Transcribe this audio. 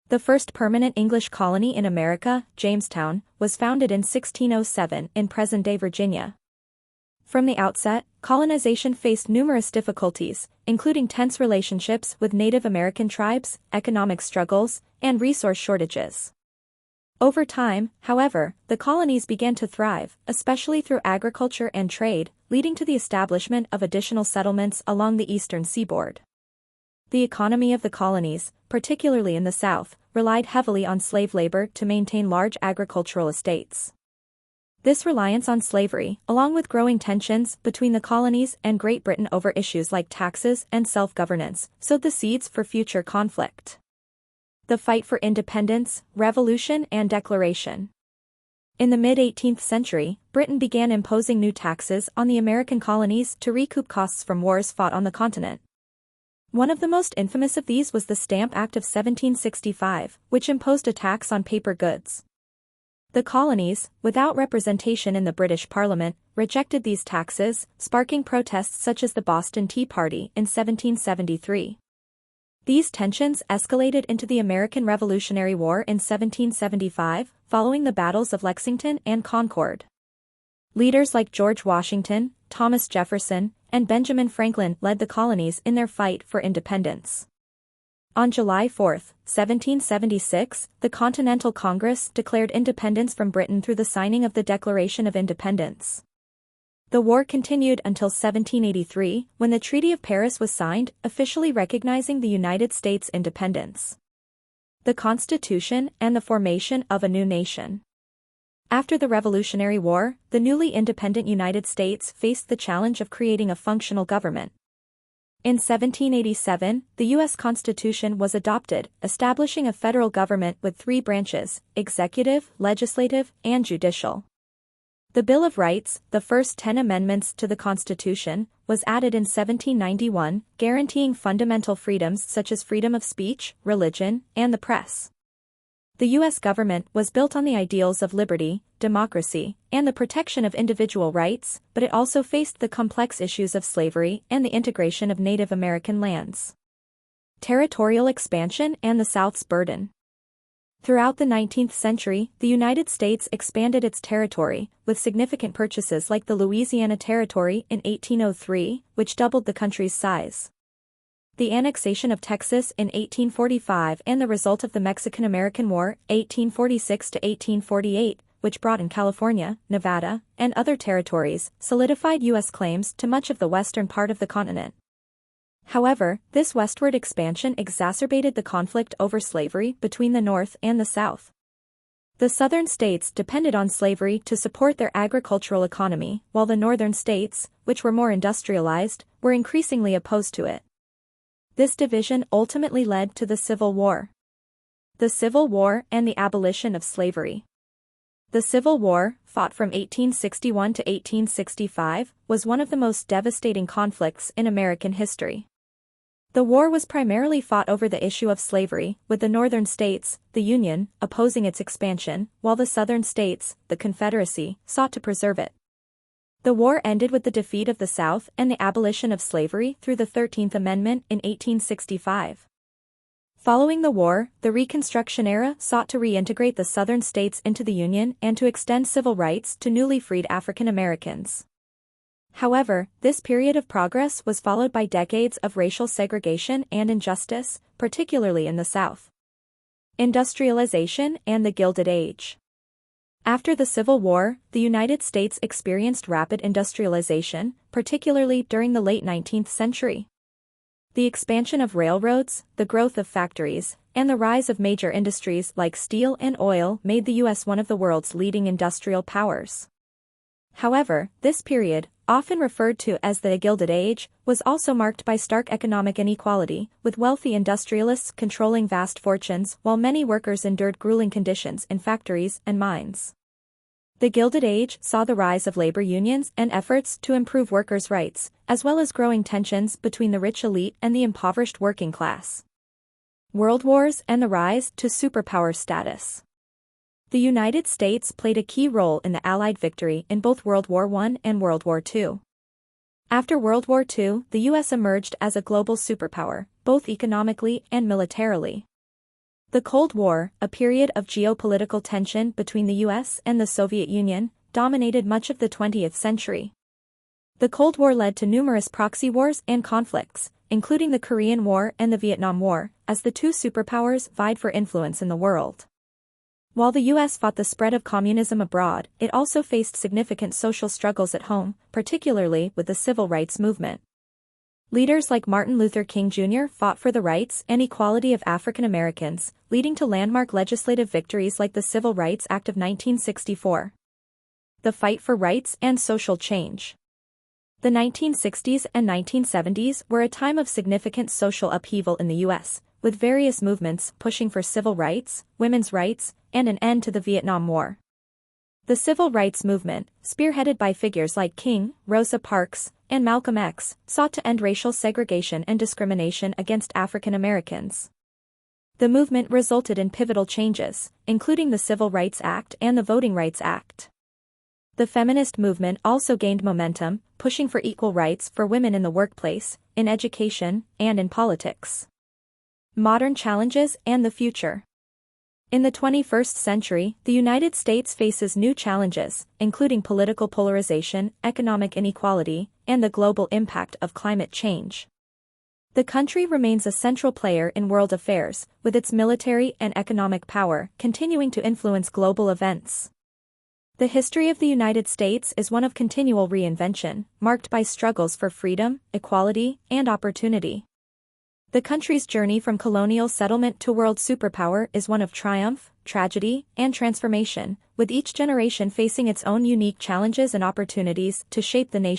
The first permanent English colony in America, Jamestown, was founded in 1607 in present-day Virginia. From the outset, colonization faced numerous difficulties, including tense relationships with Native American tribes, economic struggles, and resource shortages. Over time, however, the colonies began to thrive, especially through agriculture and trade, leading to the establishment of additional settlements along the eastern seaboard. The economy of the colonies, particularly in the South, relied heavily on slave labor to maintain large agricultural estates. This reliance on slavery, along with growing tensions between the colonies and Great Britain over issues like taxes and self-governance, sowed the seeds for future conflict. The fight for independence, revolution, and declaration. In the mid-18th century, Britain began imposing new taxes on the American colonies to recoup costs from wars fought on the continent. One of the most infamous of these was the Stamp Act of 1765, which imposed a tax on paper goods. The colonies, without representation in the British Parliament, rejected these taxes, sparking protests such as the Boston Tea Party in 1773. These tensions escalated into the American Revolutionary War in 1775, following the battles of Lexington and Concord. Leaders like George Washington, Thomas Jefferson, and Benjamin Franklin led the colonies in their fight for independence. On July 4, 1776, the Continental Congress declared independence from Britain through the signing of the Declaration of Independence. The war continued until 1783, when the Treaty of Paris was signed, officially recognizing the United States' independence. The Constitution and the formation of a new nation. After the Revolutionary War, the newly independent United States faced the challenge of creating a functional government. In 1787, the U.S. Constitution was adopted, establishing a federal government with three branches: executive, legislative, and judicial. The Bill of Rights, the first 10 amendments to the Constitution, was added in 1791, guaranteeing fundamental freedoms such as freedom of speech, religion, and the press. The U.S. government was built on the ideals of liberty, democracy, and the protection of individual rights, but it also faced the complex issues of slavery and the integration of Native American lands. Territorial expansion and the South's burden. Throughout the 19th century, the United States expanded its territory, with significant purchases like the Louisiana Territory in 1803, which doubled the country's size. The annexation of Texas in 1845 and the result of the Mexican-American War, 1846 to 1848, which brought in California, Nevada, and other territories, solidified U.S. claims to much of the western part of the continent. However, this westward expansion exacerbated the conflict over slavery between the North and the South. The southern states depended on slavery to support their agricultural economy, while the northern states, which were more industrialized, were increasingly opposed to it. This division ultimately led to the Civil War. The Civil War and the abolition of slavery. The Civil War, fought from 1861 to 1865, was one of the most devastating conflicts in American history. The war was primarily fought over the issue of slavery, with the northern states, the Union, opposing its expansion, while the southern states, the Confederacy, sought to preserve it. The war ended with the defeat of the South and the abolition of slavery through the 13th Amendment in 1865. Following the war, the Reconstruction era sought to reintegrate the southern states into the Union and to extend civil rights to newly freed African Americans. However, this period of progress was followed by decades of racial segregation and injustice, particularly in the South. Industrialization and the Gilded Age. After the Civil War, the United States experienced rapid industrialization, particularly during the late 19th century. The expansion of railroads, the growth of factories, and the rise of major industries like steel and oil made the U.S. one of the world's leading industrial powers. However, this period, often referred to as the Gilded Age, was also marked by stark economic inequality, with wealthy industrialists controlling vast fortunes while many workers endured grueling conditions in factories and mines. The Gilded Age saw the rise of labor unions and efforts to improve workers' rights, as well as growing tensions between the rich elite and the impoverished working class. World Wars and the rise to superpower status. The United States played a key role in the Allied victory in both World War I and World War II. After World War II, the U.S. emerged as a global superpower, both economically and militarily. The Cold War, a period of geopolitical tension between the US and the Soviet Union, dominated much of the 20th century. The Cold War led to numerous proxy wars and conflicts, including the Korean War and the Vietnam War, as the two superpowers vied for influence in the world. While the US fought the spread of communism abroad, it also faced significant social struggles at home, particularly with the civil rights movement. Leaders like Martin Luther King Jr. fought for the rights and equality of African Americans, leading to landmark legislative victories like the Civil Rights Act of 1964. The fight for rights and social change. The 1960s and 1970s were a time of significant social upheaval in the U.S., with various movements pushing for civil rights, women's rights, and an end to the Vietnam War. The civil rights movement, spearheaded by figures like King, Rosa Parks, and Malcolm X, sought to end racial segregation and discrimination against African Americans. The movement resulted in pivotal changes, including the Civil Rights Act and the Voting Rights Act. The feminist movement also gained momentum, pushing for equal rights for women in the workplace, in education, and in politics. Modern challenges and the future. In the 21st century, the United States faces new challenges, including political polarization, economic inequality, and the global impact of climate change. The country remains a central player in world affairs, with its military and economic power continuing to influence global events. The history of the United States is one of continual reinvention, marked by struggles for freedom, equality, and opportunity. The country's journey from colonial settlement to world superpower is one of triumph, tragedy, and transformation, with each generation facing its own unique challenges and opportunities to shape the nation.